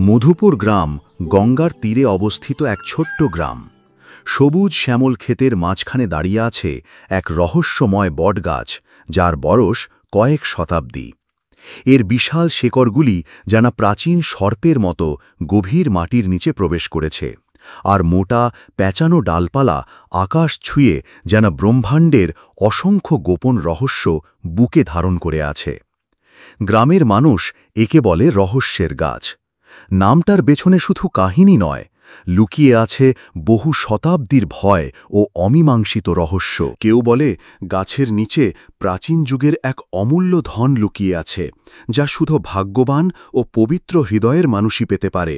মধুপুর গ্রাম গঙ্গার তীরে অবস্থিত এক ছোট্ট গ্রাম। সবুজ শ্যামল ক্ষেতের মাঝখানে দাঁড়িয়ে আছে এক রহস্যময় বটগাছ, যার বয়স কয়েক শতাব্দী। এর বিশাল শেকড়গুলি যেন প্রাচীন সর্পের মতো গভীর মাটির নিচে প্রবেশ করেছে, আর মোটা প্যাঁচানো ডালপালা আকাশ ছুঁয়ে যেন ব্রহ্মাণ্ডের অসংখ্য গোপন রহস্য বুকে ধারণ করে আছে। গ্রামের মানুষ একে বলে রহস্যের গাছ। নামটার পেছনে শুধু কাহিনী নয়, লুকিয়ে আছে বহু শতাব্দীর ভয় ও অমীমাংসিত রহস্য। কেউ বলে গাছের নিচে প্রাচীন যুগের এক অমূল্য ধন লুকিয়ে আছে, যা শুধু ভাগ্যবান ও পবিত্র হৃদয়ের মানুষই পেতে পারে।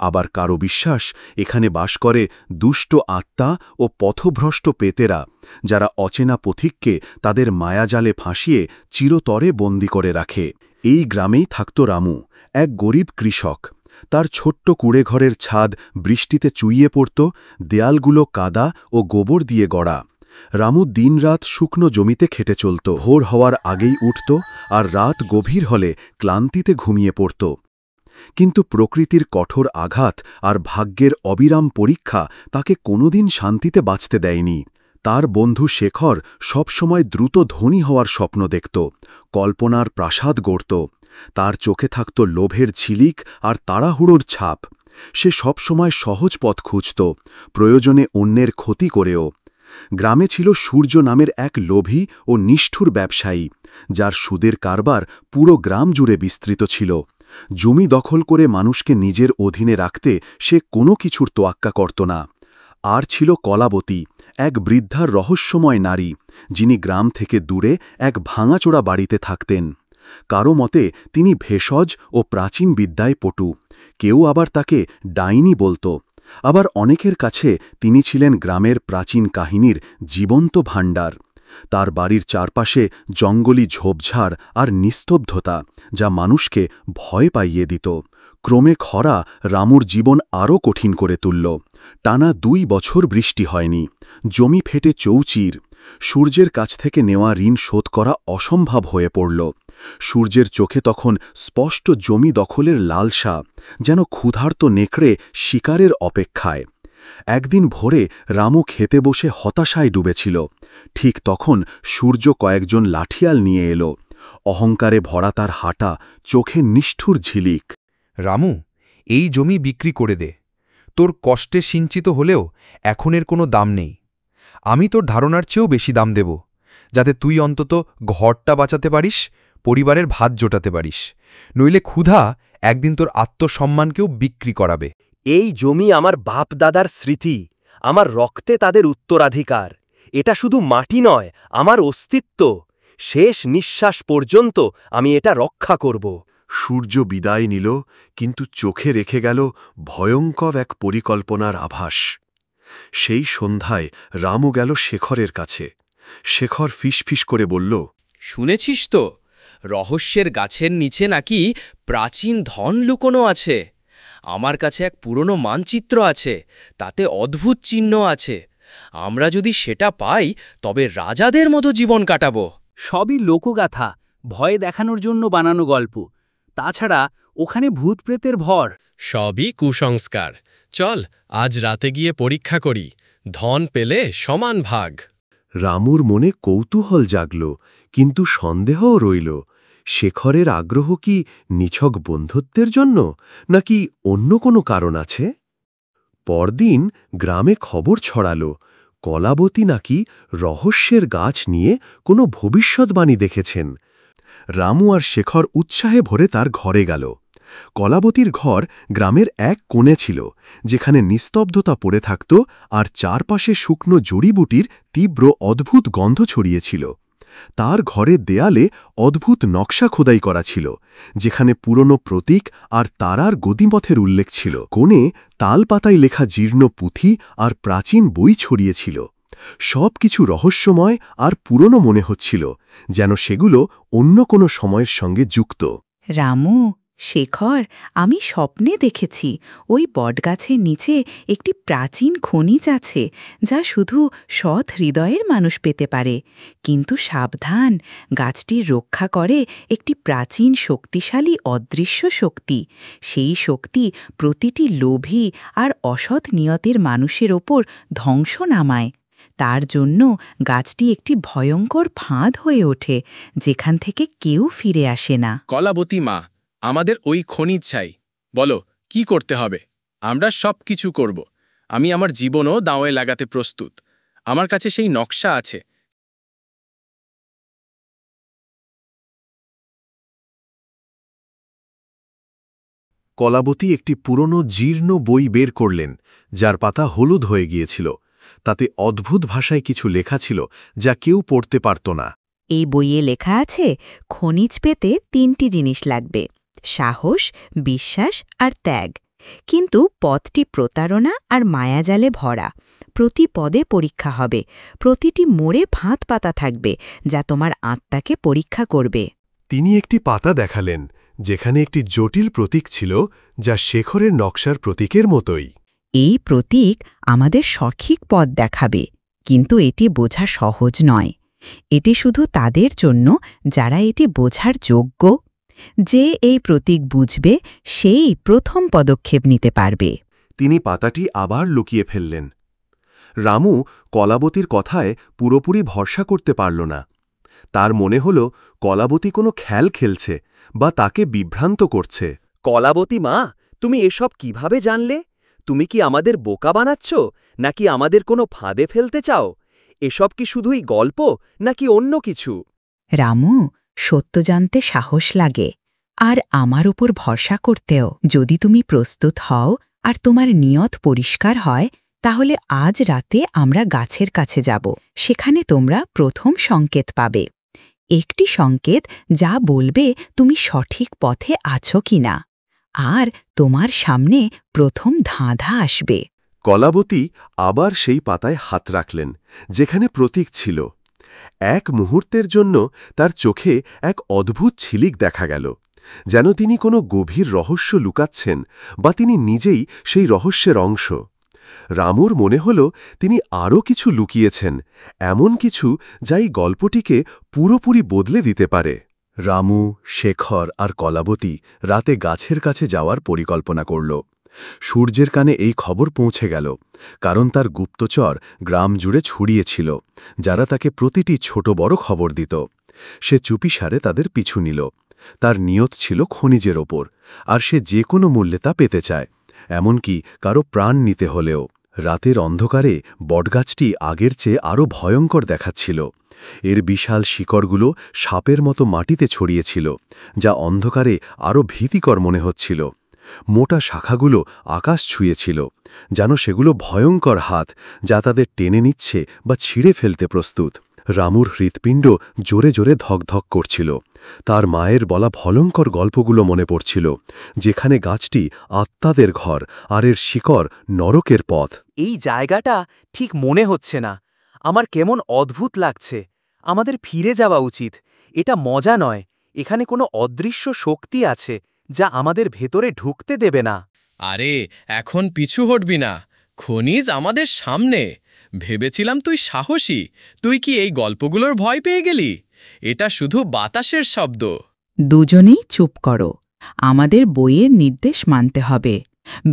আবার কারো বিশ্বাস এখানে বাস করে দুষ্ট আত্মা ও পথভ্রষ্ট পেতেরা, যারা অচেনা পথিককে তাদের মায়াজালে ফাঁসিয়ে চিরতরে বন্দী করে রাখে। এই গ্রামেই থাকত রামু, এক গরিব কৃষক। তার ছোট্ট কুঁড়েঘরের ছাদ বৃষ্টিতে চুইয়ে পড়ত, দেয়ালগুলো কাদা ও গোবর দিয়ে গড়া। রামু দিনরাত শুকনো জমিতে খেটে চলত, ভোর হওয়ার আগেই উঠত আর রাত গভীর হলে ক্লান্তিতে ঘুমিয়ে পড়ত। কিন্তু প্রকৃতির কঠোর আঘাত আর ভাগ্যের অবিরাম পরীক্ষা তাকে কোনোদিন শান্তিতে বাঁচতে দেয়নি। তার বন্ধু শেখর সবসময় দ্রুত ধনী হওয়ার স্বপ্ন দেখত, কল্পনার প্রাসাদ গড়ত। তার চোখে থাকত লোভের ঝিলিক আর তাড়াহুড়োর ছাপ। সে সবসময় সহজ পথ খুঁজত, প্রয়োজনে অন্যের ক্ষতি করেও। গ্রামে ছিল সূর্য নামের এক লোভী ও নিষ্ঠুর ব্যবসায়ী, যার সুদের কারবার পুরো গ্রাম জুড়ে বিস্তৃত ছিল। জমি দখল করে মানুষকে নিজের অধীনে রাখতে সে কোনো কিছুর তোয়াক্কা করত না। আর ছিল কলাবতী, এক বৃদ্ধার রহস্যময় নারী, যিনি গ্রাম থেকে দূরে এক ভাঙাচোরা বাড়িতে থাকতেন। কারো মতে তিনি ভেষজ ও প্রাচীন বিদ্যায় পটু, কেউ আবার তাকে ডাইনি বলত। আবার অনেকের কাছে তিনি ছিলেন গ্রামের প্রাচীন কাহিনীর জীবন্ত ভাণ্ডার। তার বাড়ির চারপাশে জঙ্গলি ঝোপঝাড় আর নিস্তব্ধতা, যা মানুষকে ভয় পাইয়ে দিত। ক্রমে খরা রামুর জীবন আরও কঠিন করে তুলল। টানা 2 বছর বৃষ্টি হয়নি, জমি ফেটে চৌচির। সূর্যের কাছ থেকে নেওয়া ঋণ শোধ করা অসম্ভব হয়ে পড়ল। সূর্যের চোখে তখন স্পষ্ট জমি দখলের লালসা, যেন ক্ষুধার্ত নেকড়ে শিকারের অপেক্ষায়। একদিন ভোরে রামু খেতে বসে হতাশায় ডুবেছিল। ঠিক তখন সূর্য কয়েকজন লাঠিয়াল নিয়ে এলো, অহংকারে ভরা তার হাঁটা, চোখে নিষ্ঠুর ঝিলিক। রামু, এই জমি বিক্রি করে দে। তোর কষ্টে সিঞ্চিত হলেও এখনের কোনো দাম নেই। আমি তোর ধারণার চেয়েও বেশি দাম দেব, যাতে তুই অন্তত ঘরটা বাঁচাতে পারিস, পরিবারের ভাত জোটাতে পারিস। নইলে ক্ষুধা একদিন তোর আত্মসম্মানকেও বিক্রি করাবে। এই জমি আমার বাপ দাদার স্মৃতি, আমার রক্তে তাদের উত্তরাধিকার। এটা শুধু মাটি নয়, আমার অস্তিত্ব। শেষ নিঃশ্বাস পর্যন্ত আমি এটা রক্ষা করব। সূর্য বিদায় নিল, কিন্তু চোখে রেখে গেল ভয়ঙ্কর এক পরিকল্পনার আভাস। সেই সন্ধ্যায় রামু গেল শেখরের কাছে। শেখর ফিসফিস করে বলল, শুনেছিস তো, রহস্যের গাছের নিচে নাকি প্রাচীন ধন লুকোনো আছে। আমার কাছে এক পুরনো মানচিত্র আছে, তাতে অদ্ভুত চিহ্ন আছে। আমরা যদি সেটা পাই, তবে রাজাদের মতো জীবন কাটাবো। সবই লোকগাথা, ভয় দেখানোর জন্য বানানো গল্প। তাছাড়া ওখানে ভূতপ্রেতের ভর। সবই কুসংস্কার। চল আজ রাতে গিয়ে পরীক্ষা করি, ধন পেলে সমান ভাগ। রামুর মনে কৌতূহল জাগল, কিন্তু সন্দেহও রইল। শেখরের আগ্রহ কি নিছক বন্ধুত্বের জন্য, নাকি অন্য কোনো কারণ আছে? পরদিন গ্রামে খবর ছড়াল, কলাবতী নাকি রহস্যের গাছ নিয়ে কোনো ভবিষ্যৎবাণী দেখেছেন। রামু আর শেখর উৎসাহে ভরে তার ঘরে গেল। কলাবতীর ঘর গ্রামের এক কোণে ছিল, যেখানে নিস্তব্ধতা পড়ে থাকত আর চারপাশে শুকনো জড়িবুটির তীব্র অদ্ভুত গন্ধ ছড়িয়েছিল। তার ঘরের দেয়ালে অদ্ভুত নকশা খোদাই করা ছিল, যেখানে পুরনো প্রতীক আর তারার গতিপথের উল্লেখ ছিল। কোণে তালপাতায় লেখা জীর্ণ পুঁথি আর প্রাচীন বই ছড়িয়েছিল। সব কিছু রহস্যময় আর পুরনো মনে হচ্ছিল, যেন সেগুলো অন্য কোনো সময়ের সঙ্গে যুক্ত। রামু, শেখর, আমি স্বপ্নে দেখেছি ওই বটগাছের নিচে একটি প্রাচীন খনিজ আছে যা শুধু সৎ হৃদয়ের মানুষ পেতে পারে। কিন্তু সাবধান, গাছটির রক্ষা করে একটি প্রাচীন শক্তিশালী অদৃশ্য শক্তি। সেই শক্তি প্রতিটি লোভী আর অসৎ নিয়তের মানুষের ওপর ধ্বংস নামায়। তার জন্য গাছটি একটি ভয়ঙ্কর ফাঁদ হয়ে ওঠে, যেখান থেকে কেউ ফিরে আসে না। কলাবতী মা, আমাদের ওই খনিজ চাই। বলো, কি করতে হবে? আমরা সব কিছু করব। আমি আমার জীবনও দাঁওয়ে লাগাতে প্রস্তুত। আমার কাছে সেই নকশা আছে। কলাবতী একটি পুরনো জীর্ণ বই বের করলেন, যার পাতা হলুদ হয়ে গিয়েছিল। তাতে অদ্ভুত ভাষায় কিছু লেখা ছিল যা কেউ পড়তে পারত না। এই বইয়ে লেখা আছে, খনিজ পেতে 3টি জিনিস লাগবে: সাহস, বিশ্বাস আর ত্যাগ। কিন্তু পথটি প্রতারণা আর মায়াজালে ভরা। প্রতি পদে পরীক্ষা হবে, প্রতিটি মোড়ে ফাঁদ পাতা থাকবে যা তোমার আত্মাকে পরীক্ষা করবে। তিনি একটি পাতা দেখালেন, যেখানে একটি জটিল প্রতীক ছিল, যা শেখরের নকশার প্রতীকের মতোই। এই প্রতীক আমাদের সঠিক পথ দেখাবে, কিন্তু এটি বোঝা সহজ নয়। এটি শুধু তাদের জন্য যারা এটি বোঝার যোগ্য। যে এই প্রতীক বুঝবে সেই প্রথম পদক্ষেপ নিতে পারবে। তিনি পাতাটি আবার লুকিয়ে ফেললেন। রামু কলাবতীর কথায় পুরোপুরি ভরসা করতে পারল না। তার মনে হল কলাবতী কোনো খেল খেলছে বা তাকে বিভ্রান্ত করছে। কলাবতী মা, তুমি এসব কিভাবে জানলে? তুমি কি আমাদের বোকা বানাচ্ছ, নাকি আমাদের কোনো ফাঁদে ফেলতে চাও? এসব কি শুধুই গল্প, নাকি অন্য কিছু? রামু, সত্য জানতে সাহস লাগে, আর আমার উপর ভরসা করতেও। যদি তুমি প্রস্তুত হও আর তোমার নিয়ত পরিষ্কার হয়, তাহলে আজ রাতে আমরা গাছের কাছে যাব। সেখানে তোমরা প্রথম সংকেত পাবে, একটি সংকেত যা বলবে তুমি সঠিক পথে আছো কিনা। আর তোমার সামনে প্রথম ধাঁধা আসবে। কলাবতী আবার সেই পাতায় হাত রাখলেন, যেখানে প্রতীক ছিল। এক মুহূর্তের জন্য তার চোখে এক অদ্ভুত ঝিলিক দেখা গেল, যেন তিনি কোনো গভীর রহস্য লুকাচ্ছেন বা তিনি নিজেই সেই রহস্যের অংশ। রামুর মনে হল তিনি আরও কিছু লুকিয়েছেন, এমন কিছু যা এই গল্পটিকে পুরোপুরি বদলে দিতে পারে। রামু, শেখর আর কলাবতী রাতে গাছের কাছে যাওয়ার পরিকল্পনা করল। সূর্যের কানে এই খবর পৌঁছে গেল, কারণ তার গুপ্তচর গ্রাম জুড়ে ছড়িয়েছিল, যারা তাকে প্রতিটি ছোট বড় খবর দিত। সে চুপিসারে তাদের পিছু নিল। তার নিয়ত ছিল খনিজের ওপর, আর সে যে কোনো মূল্যে তা পেতে চায়, এমনকি কারো প্রাণ নিতে হলেও। রাতের অন্ধকারে বটগাছটি আগের চেয়ে আরও ভয়ঙ্কর দেখাচ্ছিল। এর বিশাল শিকড়গুলো সাপের মতো মাটিতে ছড়িয়েছিল, যা অন্ধকারে আরও ভীতিকর মনে হচ্ছিল। মোটা শাখাগুলো আকাশ ছুঁয়েছিল, যেন সেগুলো ভয়ঙ্কর হাত যা তাদের টেনে নিচ্ছে বা ছিঁড়ে ফেলতে প্রস্তুত। রামুর হৃৎপিণ্ড জোরে জোরে ধকধক করছিল। তার মায়ের বলা ভয়ঙ্কর গল্পগুলো মনে পড়ছিল, যেখানে গাছটি আত্মাদের ঘর আর এর শিকড় নরকের পথ। এই জায়গাটা ঠিক মনে হচ্ছে না। আমার কেমন অদ্ভুত লাগছে। আমাদের ফিরে যাওয়া উচিত। এটা মজা নয়। এখানে কোনো অদৃশ্য শক্তি আছে যা আমাদের ভেতরে ঢুকতে দেবে না। আরে, এখন পিছু হটবি না। খনিজ আমাদের সামনে। ভেবেছিলাম তুই সাহসী। তুই কি এই গল্পগুলোর ভয় পেয়ে গেলি? এটা শুধু বাতাসের শব্দ। দুজনেই চুপ করো। আমাদের বইয়ের নির্দেশ মানতে হবে।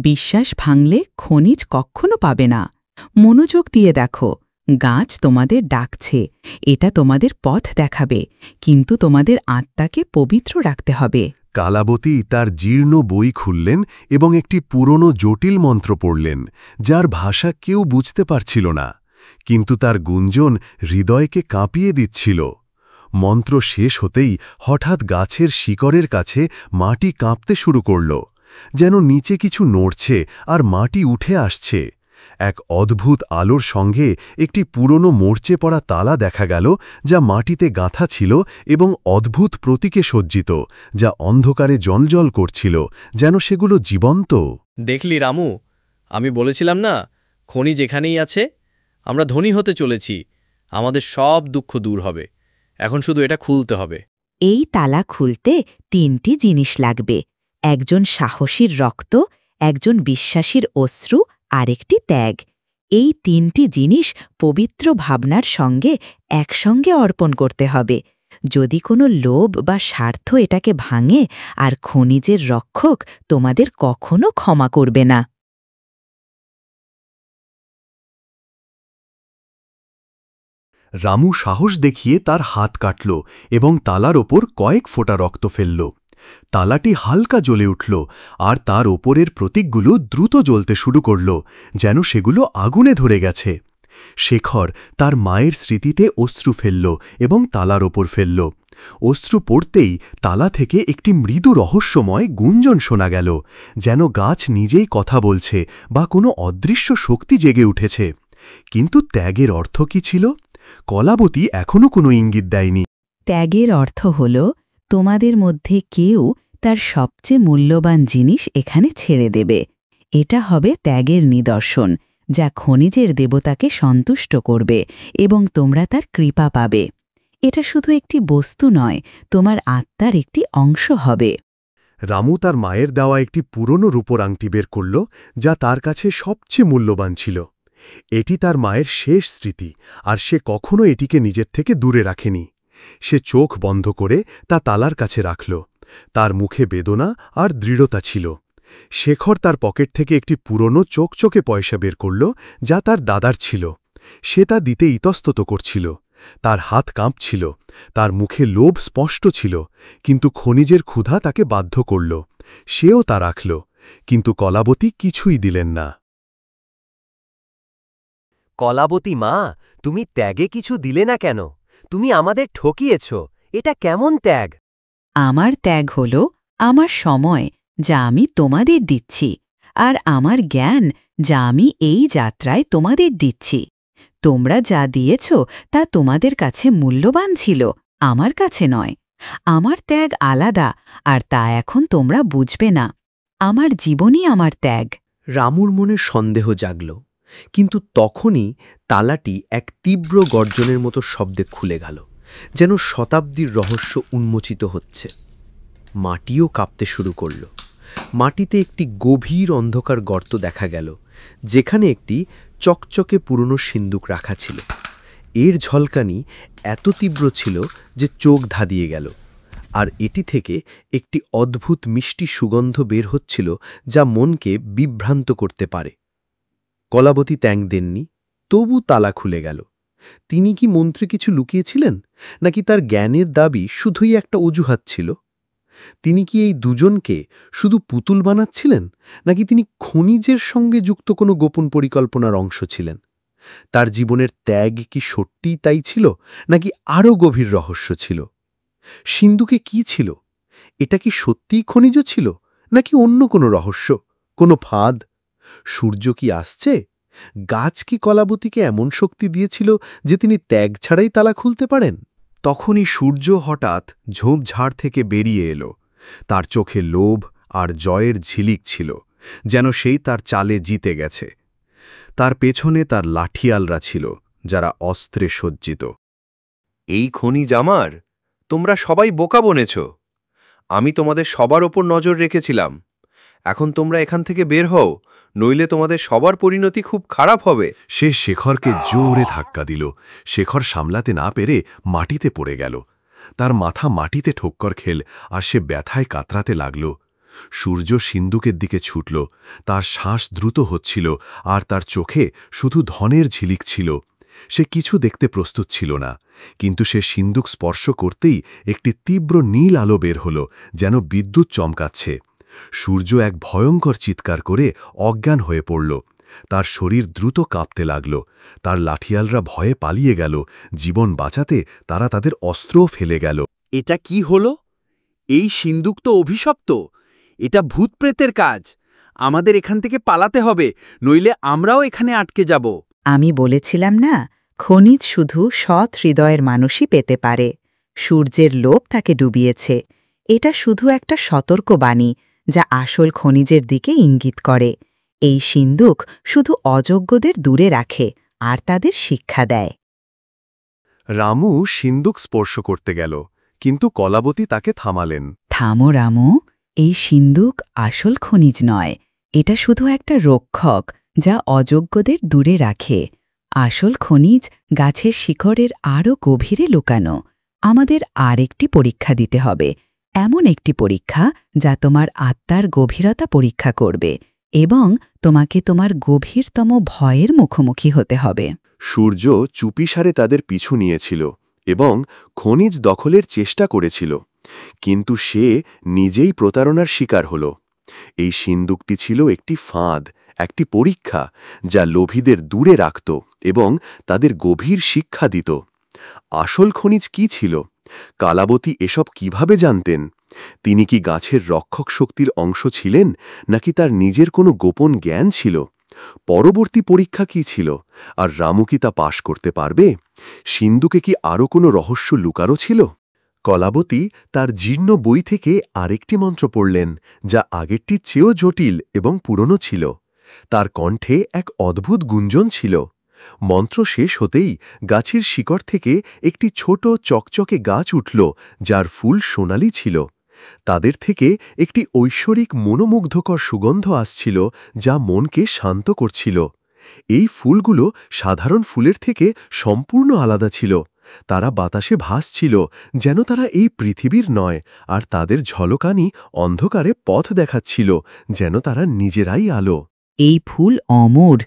বিশ্বাস ভাঙলে খনিজ কখনো পাবে না। মনোযোগ দিয়ে দেখো, গাছ তোমাদের ডাকছে। এটা তোমাদের পথ দেখাবে, কিন্তু তোমাদের আত্মাকে পবিত্র রাখতে হবে। কালাবতী তার জীর্ণ বই খুললেন এবং একটি পুরনো জটিল মন্ত্র পড়লেন, যার ভাষা কেউ বুঝতে পারছিল না, কিন্তু তার গুঞ্জন হৃদয়কে কাঁপিয়ে দিচ্ছিল। মন্ত্র শেষ হতেই হঠাৎ গাছের শিকড়ের কাছে মাটি কাঁপতে শুরু করল, যেন নিচে কিছু নড়ছে আর মাটি উঠে আসছে। এক অদ্ভুত আলোর সঙ্গে একটি পুরনো মরচে পড়া তালা দেখা গেল, যা মাটিতে গাঁথা ছিল এবং অদ্ভুত প্রতীকে সজ্জিত, যা অন্ধকারে জ্বলজ্বল করছিল, যেন সেগুলো জীবন্ত। দেখলি রামু, আমি বলেছিলাম না, খনি যেখানেই আছে আমরা ধনী হতে চলেছি। আমাদের সব দুঃখ দূর হবে। এখন শুধু এটা খুলতে হবে। এই তালা খুলতে 3টি জিনিস লাগবে: একজন সাহসীর রক্ত, একজন বিশ্বাসীর অশ্রু, আরেকটি ত্যাগ। এই 3টি জিনিস পবিত্র ভাবনার সঙ্গে একসঙ্গে অর্পণ করতে হবে। যদি কোনো লোভ বা স্বার্থ এটাকে ভাঙে, আর খনিজের রক্ষক তোমাদের কখনো ক্ষমা করবে না। রামু সাহস দেখিয়ে তার হাত কাটল এবং তালার ওপর কয়েক ফোঁটা রক্ত ফেলল। তালাটি হালকা জ্বলে উঠল, আর তার ওপরের প্রতীকগুলো দ্রুত জ্বলতে শুরু করল, যেন সেগুলো আগুনে ধরে গেছে। শেখর তার মায়ের স্মৃতিতে অশ্রু ফেলল এবং তালার ওপর ফেলল। অশ্রু পড়তেই তালা থেকে একটি মৃদু রহস্যময় গুঞ্জন শোনা গেল, যেন গাছ নিজেই কথা বলছে বা কোনো অদৃশ্য শক্তি জেগে উঠেছে। কিন্তু ত্যাগের অর্থ কি ছিল? কলাবতী এখনও কোনো ইঙ্গিত দেয়নি। ত্যাগের অর্থ হল তোমাদের মধ্যে কেউ তার সবচেয়ে মূল্যবান জিনিস এখানে ছেড়ে দেবে। এটা হবে ত্যাগের নিদর্শন, যা খনিজের দেবতাকে সন্তুষ্ট করবে এবং তোমরা তার কৃপা পাবে। এটা শুধু একটি বস্তু নয়, তোমার আত্মার একটি অংশ হবে। রামু তার মায়ের দেওয়া একটি পুরনো রূপোর আংটি বের করল, যা তার কাছে সবচেয়ে মূল্যবান ছিল। এটি তার মায়ের শেষ স্মৃতি, আর সে কখনো এটিকে নিজের থেকে দূরে রাখেনি। সে চোখ বন্ধ করে তা তালার কাছে রাখল। তার মুখে বেদনা আর দৃঢ়তা ছিল। শেখর তার পকেট থেকে একটি পুরনো চোখচোখে পয়সা বের করল, যা তার দাদার ছিল। সে তা দিতে ইতস্তত করছিল। তার হাত কাঁপছিল, তার মুখে লোভ স্পষ্ট ছিল, কিন্তু খনিজের ক্ষুধা তাকে বাধ্য করল। সেও তা রাখল, কিন্তু কলাবতী কিছুই দিলেন না। কলাবতী মা, তুমি ত্যাগে কিছু দিলে না কেন? তুমি আমাদের ঠকিয়েছ। এটা কেমন ত্যাগ? আমার ত্যাগ হল আমার সময়, যা আমি তোমাদের দিচ্ছি, আর আমার জ্ঞান, যা আমি এই যাত্রায় তোমাদের দিচ্ছি। তোমরা যা দিয়েছ তা তোমাদের কাছে মূল্যবান ছিল, আমার কাছে নয়। আমার ত্যাগ আলাদা, আর তা এখন তোমরা বুঝবে না। আমার জীবনই আমার ত্যাগ। রামুর মনে সন্দেহ জাগল, কিন্তু তখনই তালাটি এক তীব্র গর্জনের মতো শব্দে খুলে গেল, যেন শতাব্দীর রহস্য উন্মোচিত হচ্ছে। মাটিও কাঁপতে শুরু করল। মাটিতে একটি গভীর অন্ধকার গর্ত দেখা গেল, যেখানে একটি চকচকে পুরনো সিন্দুক রাখা ছিল। এর ঝলকানি এত তীব্র ছিল যে চোখ ধাঁধিয়ে গেল, আর এটি থেকে একটি অদ্ভুত মিষ্টি সুগন্ধ বের হচ্ছিল, যা মনকে বিভ্রান্ত করতে পারে। কলাবতী ত্যাগ দেননি, তবু তালা খুলে গেল। তিনি কি মন্ত্রে কিছু লুকিয়েছিলেন, নাকি তার জ্ঞানের দাবি শুধুই একটা অজুহাত ছিল? তিনি কি এই দুজনকে শুধু পুতুল বানাচ্ছিলেন, নাকি তিনি খনিজের সঙ্গে যুক্ত কোনো গোপন পরিকল্পনার অংশ ছিলেন? তার জীবনের ত্যাগ কি সত্যিই তাই ছিল, নাকি আরও গভীর রহস্য ছিল? সিন্ধুকে কি ছিল? এটা কি সত্যিই খনিজ ছিল, নাকি অন্য কোনো রহস্য, কোনো ফাঁদ? সূর্য কি আসছে? গাছ কি কলাবতীকে এমন শক্তি দিয়েছিল যে তিনি ত্যাগ ছাড়াই তালা খুলতে পারেন? তখনই সূর্য হঠাৎ ঝোপঝাড় থেকে বেরিয়ে এলো। তার চোখে লোভ আর জয়ের ঝিলিক ছিল, যেন সেই তার চালে জিতে গেছে। তার পেছনে তার লাঠিয়ালরা ছিল, যারা অস্ত্রে সজ্জিত। এই খনিজ আমার, তোমরা সবাই বোকা বনেছ। আমি তোমাদের সবার ওপর নজর রেখেছিলাম। এখন তোমরা এখান থেকে বের হও, নইলে তোমাদের সবার পরিণতি খুব খারাপ হবে। সে শেখরকে জোরে ধাক্কা দিল। শেখর সামলাতে না পেরে মাটিতে পড়ে গেল। তার মাথা মাটিতে ঠোক্কর খেল, আর সে ব্যথায় কাতরাতে লাগল। সূর্য সিন্দুকের দিকে ছুটল। তার শ্বাস দ্রুত হচ্ছিল, আর তার চোখে শুধু ধনের ঝিলিক ছিল। সে কিছু দেখতে প্রস্তুত ছিল না, কিন্তু সে সিন্দুক স্পর্শ করতেই একটি তীব্র নীল আলো বের হল, যেন বিদ্যুৎ চমকাচ্ছে। সূর্য এক ভয়ঙ্কর চিৎকার করে অজ্ঞান হয়ে পড়ল। তার শরীর দ্রুত কাঁপতে লাগল। তার লাঠিয়ালরা ভয়ে পালিয়ে গেল। জীবন বাঁচাতে তারা তাদের অস্ত্রও ফেলে গেল। এটা কি হলো? এই সিন্দুক তো অভিশপ্ত। এটা ভূতপ্রেতের কাজ। আমাদের এখান থেকে পালাতে হবে, নইলে আমরাও এখানে আটকে যাব। আমি বলেছিলাম না, খনিজ শুধু সৎ হৃদয়ের মানুষই পেতে পারে। সূর্যের লোভ তাকে ডুবিয়েছে। এটা শুধু একটা সতর্ক বাণী, যা আসল খনিজের দিকে ইঙ্গিত করে। এই সিন্দুক শুধু অযোগ্যদের দূরে রাখে আর তাদের শিক্ষা দেয়। রামু সিন্দুক স্পর্শ করতে গেল, কিন্তু কলাবতী তাকে থামালেন। থামো রামু, এই সিন্দুক আসল খনিজ নয়, এটা শুধু একটা রক্ষক যা অযোগ্যদের দূরে রাখে। আসল খনিজ গাছের শিকড়ের আরও গভীরে লুকানো। আমাদের আরেকটি পরীক্ষা দিতে হবে, এমন একটি পরীক্ষা যা তোমার আত্মার গভীরতা পরীক্ষা করবে এবং তোমাকে তোমার গভীরতম ভয়ের মুখোমুখি হতে হবে। সূর্য চুপিসারে তাদের পিছু নিয়েছিল এবং খনিজ দখলের চেষ্টা করেছিল, কিন্তু সে নিজেই প্রতারণার শিকার হল। এই সিন্দুকটি ছিল একটি ফাঁদ, একটি পরীক্ষা যা লোভীদের দূরে রাখত এবং তাদের গভীর শিক্ষা দিত। আসল খনিজ কি ছিল? কালাবতী এসব কিভাবে জানতেন? তিনি কি গাছের রক্ষক শক্তির অংশ ছিলেন, নাকি তার নিজের কোনো গোপন জ্ঞান ছিল? পরবর্তী পরীক্ষা কি ছিল, আর রামু কি তা পাশ করতে পারবে? সিন্ধুকে কি আরও কোনো রহস্য লুকানো ছিল? কলাবতী তার জীর্ণ বই থেকে আরেকটি মন্ত্র পড়লেন, যা আগেরটির চেয়েও জটিল এবং পুরনো ছিল। তার কণ্ঠে এক অদ্ভুত গুঞ্জন ছিল। মন্ত্র শেষ হতেই গাছের শিকড় থেকে একটি ছোট চকচকে গাছ উঠল, যার ফুল সোনালি ছিল। তাদের থেকে একটি ঐশ্বরিক মনোমুগ্ধকর সুগন্ধ আসছিল, যা মনকে শান্ত করছিল। এই ফুলগুলো সাধারণ ফুলের থেকে সম্পূর্ণ আলাদা ছিল। তারা বাতাসে ভাসছিল, যেন তারা এই পৃথিবীর নয়, আর তাদের ঝলকানি অন্ধকারে পথ দেখাচ্ছিল, যেন তারা নিজেরাই আলো। এই ফুল অমর,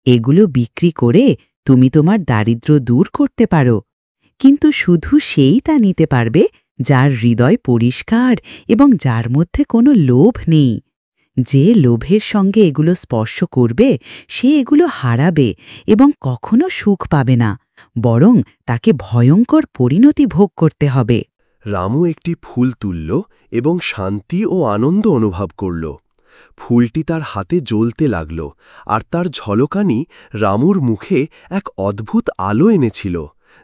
এগুলো বিক্রি করে তুমি তোমার দারিদ্র্য দূর করতে পারো, কিন্তু শুধু সেই তা নিতে পারবে যার হৃদয় পরিষ্কার এবং যার মধ্যে কোনো লোভ নেই। যে লোভের সঙ্গে এগুলো স্পর্শ করবে সে এগুলো হারাবে এবং কখনো সুখ পাবে না, বরং তাকে ভয়ঙ্কর পরিণতি ভোগ করতে হবে। রামু একটি ফুল তুলল এবং শান্তি ও আনন্দ অনুভব করল। ফুলটি তার হাতে জ্বলতে লাগল, আর তার ঝলকানি রামুর মুখে এক অদ্ভুত আলো এনেছিল,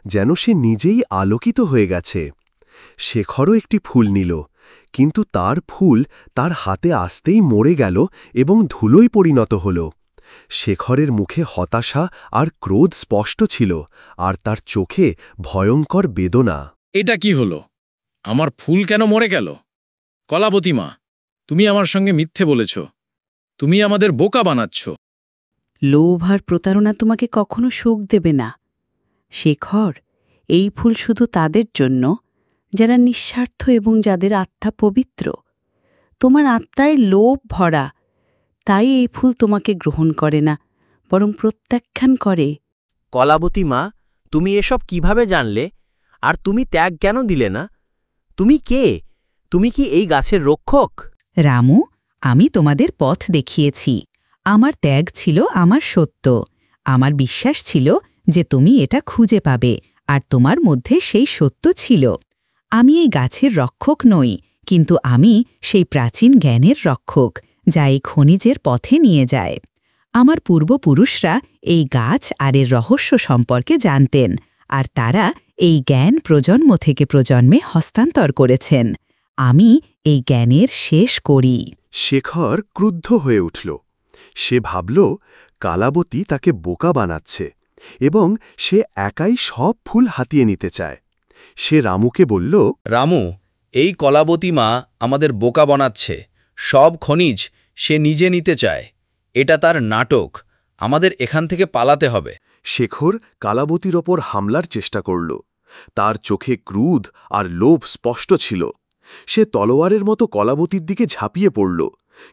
যেন সে নিজেই আলোকিত হয়ে গেছে। শেখরও একটি ফুল নিল, কিন্তু তার ফুল তার হাতে আসতেই মরে গেল এবং ধুলোয় পরিণত হল। শেখরের মুখে হতাশা আর ক্রোধ স্পষ্ট ছিল, আর তার চোখে ভয়ঙ্কর বেদনা। এটা কি হলো? আমার ফুল কেন মরে গেল? কলাবতী মা, তুমি আমার সঙ্গে মিথ্যে বলেছ। তুমি আমাদের বোকা বানাচ্ছ। লোভ আর প্রতারণা তোমাকে কখনো সুখ দেবে না শেখর। এই ফুল শুধু তাদের জন্য যারা নিঃস্বার্থ এবং যাদের আত্মা পবিত্র। তোমার আত্মায় লোভ ভরা, তাই এই ফুল তোমাকে গ্রহণ করে না, বরং প্রত্যাখ্যান করে। কলাবতী মা, তুমি এসব কিভাবে জানলে? আর তুমি ত্যাগ কেন দিলে না? তুমি কে? তুমি কি এই গাছের রক্ষক? রামু, আমি তোমাদের পথ দেখিয়েছি। আমার ত্যাগ ছিল আমার সত্য। আমার বিশ্বাস ছিল যে তুমি এটা খুঁজে পাবে, আর তোমার মধ্যে সেই সত্য ছিল। আমি এই গাছের রক্ষক নই, কিন্তু আমি সেই প্রাচীন জ্ঞানের রক্ষক, যা এই খনিজের পথে নিয়ে যায়। আমার পূর্বপুরুষরা এই গাছ আর এর রহস্য সম্পর্কে জানতেন, আর তারা এই জ্ঞান প্রজন্ম থেকে প্রজন্মে হস্তান্তর করেছেন। আমি এই জ্ঞানের শেষ করি। শেখর ক্রুদ্ধ হয়ে উঠল। সে ভাবল কালাবতী তাকে বোকা বানাচ্ছে এবং সে একাই সব ফুল হাতিয়ে নিতে চায়। সে রামুকে বলল, রামু, এই কলাবতী মা আমাদের বোকা বানাচ্ছে। সব খনিজ সে নিজে নিতে চায়। এটা তার নাটক। আমাদের এখান থেকে পালাতে হবে। শেখর কালাবতীর ওপর হামলার চেষ্টা করল। তার চোখে ক্রোধ আর লোভ স্পষ্ট ছিল। সে তলোয়ারের মতো কলাবতীর দিকে ঝাঁপিয়ে পড়ল,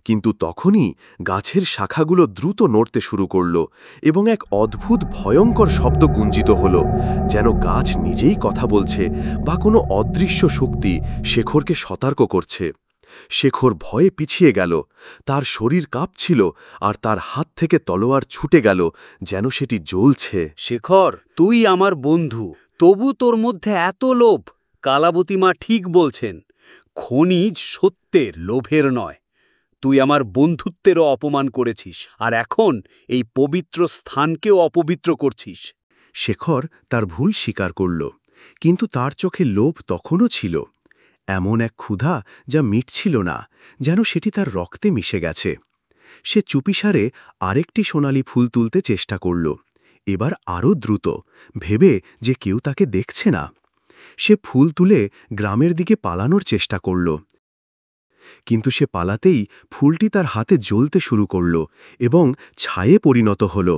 কিন্তু তখনই গাছের শাখাগুলো দ্রুত নড়তে শুরু করল এবং এক অদ্ভুত ভয়ঙ্কর শব্দ গুঞ্জিত হল, যেন গাছ নিজেই কথা বলছে বা কোনো অদৃশ্য শক্তি শেখরকে সতর্ক করছে। শেখর ভয়ে পিছিয়ে গেল। তার শরীর কাঁপছিল, আর তার হাত থেকে তলোয়ার ছুটে গেল, যেন সেটি জ্বলছে। শেখর, তুই আমার বন্ধু, তবু তোর মধ্যে এত লোভ। কালাবতী মা ঠিক বলছেন, খনিজ সত্যের, লোভের নয়। তুই আমার বন্ধুত্বেরও অপমান করেছিস, আর এখন এই পবিত্র স্থানকেও অপবিত্র করছিস। শেখর তার ভুল স্বীকার করল, কিন্তু তার চোখে লোভ তখনও ছিল, এমন এক ক্ষুধা যা মিটছিল না, যেন সেটি তার রক্তে মিশে গেছে। সে চুপিসারে আরেকটি সোনালি ফুল তুলতে চেষ্টা করল, এবার আরও দ্রুত, ভেবে যে কেউ তাকে দেখছে না। সে ফুল তুলে গ্রামের দিকে পালানোর চেষ্টা করল, কিন্তু সে পালাতেই ফুলটি তার হাতে জ্বলতে শুরু করল এবং ছায়ে পরিণত হল।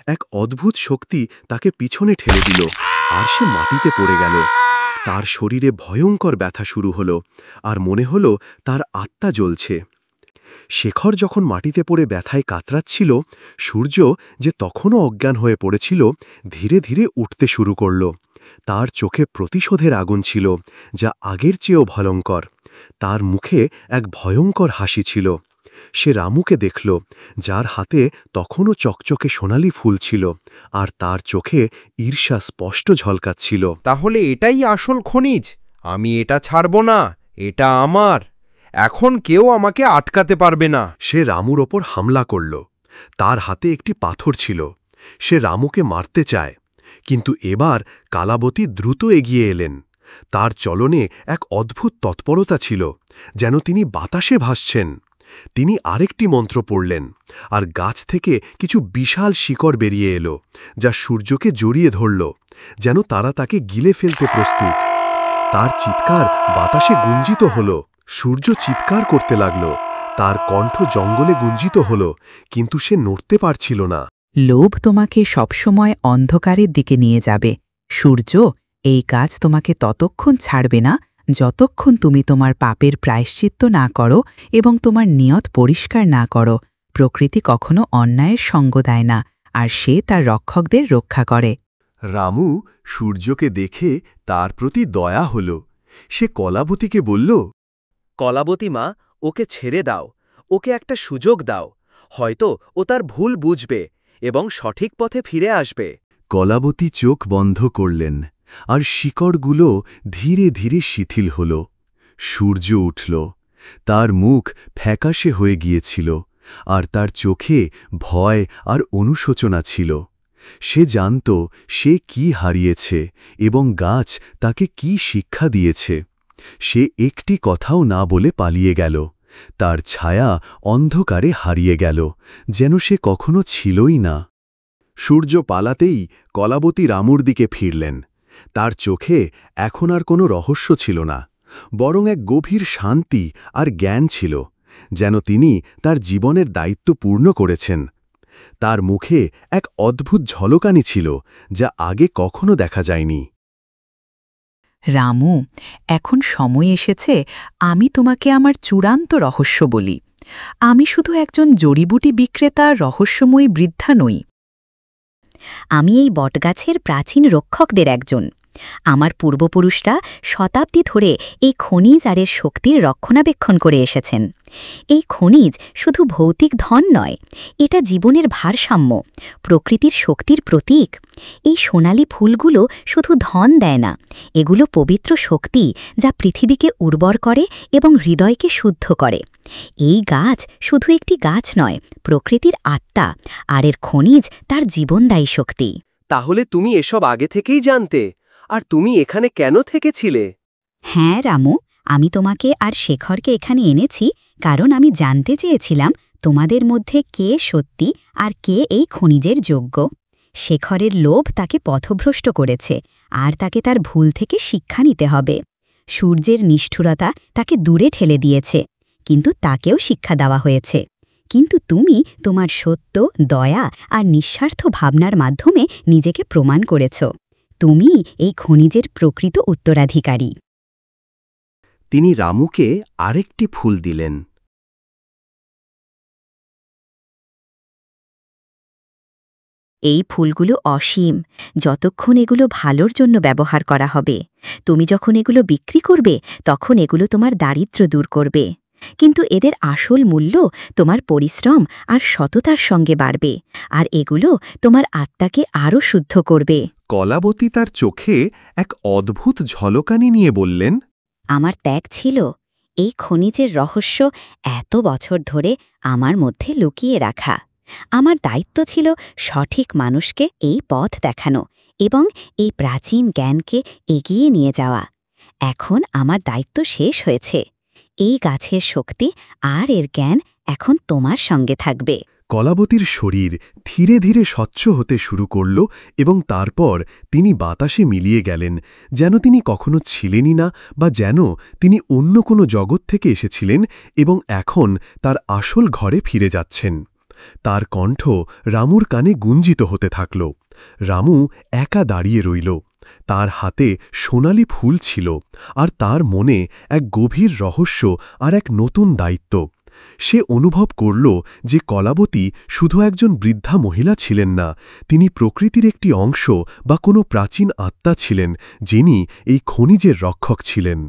এক অদ্ভুত শক্তি তাকে পিছনে ঠেলে দিল, আর সে মাটিতে পড়ে গেল। তার শরীরে ভয়ঙ্কর ব্যথা শুরু হল, আর মনে হল তার আত্মা জ্বলছে। শেখর যখন মাটিতে পড়ে ব্যথায় কাতরাচ্ছিল, সূর্য, যে তখনও অজ্ঞান হয়ে পড়েছিল, ধীরে ধীরে উঠতে শুরু করল। তার চোখে প্রতিশোধের আগুন ছিল, যা আগের চেয়েও ভয়ঙ্কর। তার মুখে এক ভয়ঙ্কর হাসি ছিল। সে রামুকে দেখল, যার হাতে তখনও চকচকে সোনালি ফুল ছিল, আর তার চোখে ঈর্ষা স্পষ্ট ঝলকাচ্ছিল। তাহলে এটাই আসল খনিজ? আমি এটা ছাড়ব না, এটা আমার। এখন কেউ আমাকে আটকাতে পারবে না। সে রামুর ওপর হামলা করল। তার হাতে একটি পাথর ছিল। সে রামুকে মারতে চায়, কিন্তু এবার কালাবতী দ্রুত এগিয়ে এলেন। তার চলনে এক অদ্ভুত তৎপরতা ছিল, যেন তিনি বাতাসে ভাসছেন। তিনি আরেকটি মন্ত্র পড়লেন, আর গাছ থেকে কিছু বিশাল শিকড় বেরিয়ে এলো, যা সূর্যকে জড়িয়ে ধরল, যেন তারা তাকে গিলে ফেলতে প্রস্তুত। তার চিৎকার বাতাসে গুঞ্জিত হল। সূর্য চিৎকার করতে লাগল, তার কণ্ঠ জঙ্গলে গুঞ্জিত হল, কিন্তু সে নড়তে পারছিল না। লোভ তোমাকে সবসময় অন্ধকারের দিকে নিয়ে যাবে। সূর্য, এই কাজ তোমাকে ততক্ষণ ছাড়বে না যতক্ষণ তুমি তোমার পাপের প্রায়শ্চিত্ত না করো এবং তোমার নিয়ত পরিষ্কার না করো। প্রকৃতি কখনো অন্যায়ের সঙ্গ দেয় না, আর সে তার রক্ষকদের রক্ষা করে। রামু সূর্যকে দেখে তার প্রতি দয়া হল। সে কলাবতীকে বলল, কলাবতী মা, ওকে ছেড়ে দাও, ওকে একটা সুযোগ দাও। হয়তো ও তার ভুল বুঝবে এবং সঠিক পথে ফিরে আসবে। কলাবতী চোখ বন্ধ করলেন, আর শিকড়গুলো ধীরে ধীরে শিথিল হল। সূর্য উঠল। তার মুখ ফ্যাকাশে হয়ে গিয়েছিল, আর তার চোখে ভয় আর অনুশোচনা ছিল। সে জানত সে কি হারিয়েছে এবং গাছ তাকে কি শিক্ষা দিয়েছে। সে একটি কথাও না বলে পালিয়ে গেল। তার ছায়া অন্ধকারে হারিয়ে গেল, যেন সে কখনো ছিলই না। সূর্য পালাতেই কলাবতী রামুর দিকে ফিরলেন। তার চোখে এখন আর কোনো রহস্য ছিল না, বরং এক গভীর শান্তি আর জ্ঞান ছিল, যেন তিনি তার জীবনের দায়িত্ব পূর্ণ করেছেন। তার মুখে এক অদ্ভুত ঝলকানি ছিল, যা আগে কখনো দেখা যায়নি। রামু, এখন সময় এসেছে আমি তোমাকে আমার চূড়ান্ত রহস্য বলি। আমি শুধু একজন জড়িবুটি বিক্রেতা, রহস্যময়ী বৃদ্ধা নই। আমি এই বটগাছের প্রাচীন রক্ষকদের একজন। আমার পূর্বপুরুষরা শতাব্দী ধরে এই খনিজ আর এর শক্তির রক্ষণাবেক্ষণ করে এসেছেন। এই খনিজ শুধু ভৌতিক ধন নয়, এটা জীবনের ভারসাম্য, প্রকৃতির শক্তির প্রতীক। এই সোনালি ফুলগুলো শুধু ধন দেয় না, এগুলো পবিত্র শক্তি, যা পৃথিবীকে উর্বর করে এবং হৃদয়কে শুদ্ধ করে। এই গাছ শুধু একটি গাছ নয়, প্রকৃতির আত্মা, আর এর খনিজ তার জীবনদায়ী শক্তি। তাহলে তুমি এসব আগে থেকেই জানতে? আর তুমি এখানে কেন থেকেছিলে? হ্যাঁ রামু, আমি তোমাকে আর শেখরকে এখানে এনেছি কারণ আমি জানতে চেয়েছিলাম তোমাদের মধ্যে কে সত্যি আর কে এই খনিজের যোগ্য। শেখরের লোভ তাকে পথভ্রষ্ট করেছে, আর তাকে তার ভুল থেকে শিক্ষা নিতে হবে। সূর্যের নিষ্ঠুরতা তাকে দূরে ঠেলে দিয়েছে, কিন্তু তাকেও শিক্ষা দেওয়া হয়েছে। কিন্তু তুমি তোমার সত্য, দয়া আর নিঃস্বার্থ ভাবনার মাধ্যমে নিজেকে প্রমাণ করেছ। তুমি এই খনিজের প্রকৃত উত্তরাধিকারী। তিনি রামুকে আরেকটি ফুল দিলেন। এই ফুলগুলো অসীম, যতক্ষণ এগুলো ভালোর জন্য ব্যবহার করা হবে। তুমি যখন এগুলো বিক্রি করবে, তখন এগুলো তোমার দারিদ্র্য দূর করবে। কিন্তু এদের আসল মূল্য তোমার পরিশ্রম আর সততার সঙ্গে বাড়বে, আর এগুলো তোমার আত্মাকে আরও শুদ্ধ করবে। কলাবতী তার চোখে এক অদ্ভুত ঝলকানি নিয়ে বললেন, আমার ত্যাগ ছিল এই খনিজের রহস্য এত বছর ধরে আমার মধ্যে লুকিয়ে রাখা। আমার দায়িত্ব ছিল সঠিক মানুষকে এই পথ দেখানো এবং এই প্রাচীন জ্ঞানকে এগিয়ে নিয়ে যাওয়া। এখন আমার দায়িত্ব শেষ হয়েছে। এই গাছের শক্তি আর এর জ্ঞান এখন তোমার সঙ্গে থাকবে। কলাবতীর শরীর ধীরে ধীরে স্বচ্ছ হতে শুরু করল এবং তারপর তিনি বাতাসে মিলিয়ে গেলেন, যেন তিনি কখনো ছিলেনই না বা যেন তিনি অন্য কোনো জগৎ থেকে এসেছিলেন এবং এখন তার আসল ঘরে ফিরে যাচ্ছেন। তার কণ্ঠ রামুর কানে গুঞ্জিত হতে থাকল। রামু একা দাঁড়িয়ে রইল। তার হাতে সোনালি ফুল ছিল, আর তার মনে এক গভীর রহস্য আর এক নতুন দায়িত্ব। সে অনুভব করল যে কলাবতী শুধু একজন বৃদ্ধা মহিলা ছিলেন না, তিনি প্রকৃতির একটি অংশ বা কোনো প্রাচীন আত্মা ছিলেন, যিনি এই খনিজের রক্ষক ছিলেন।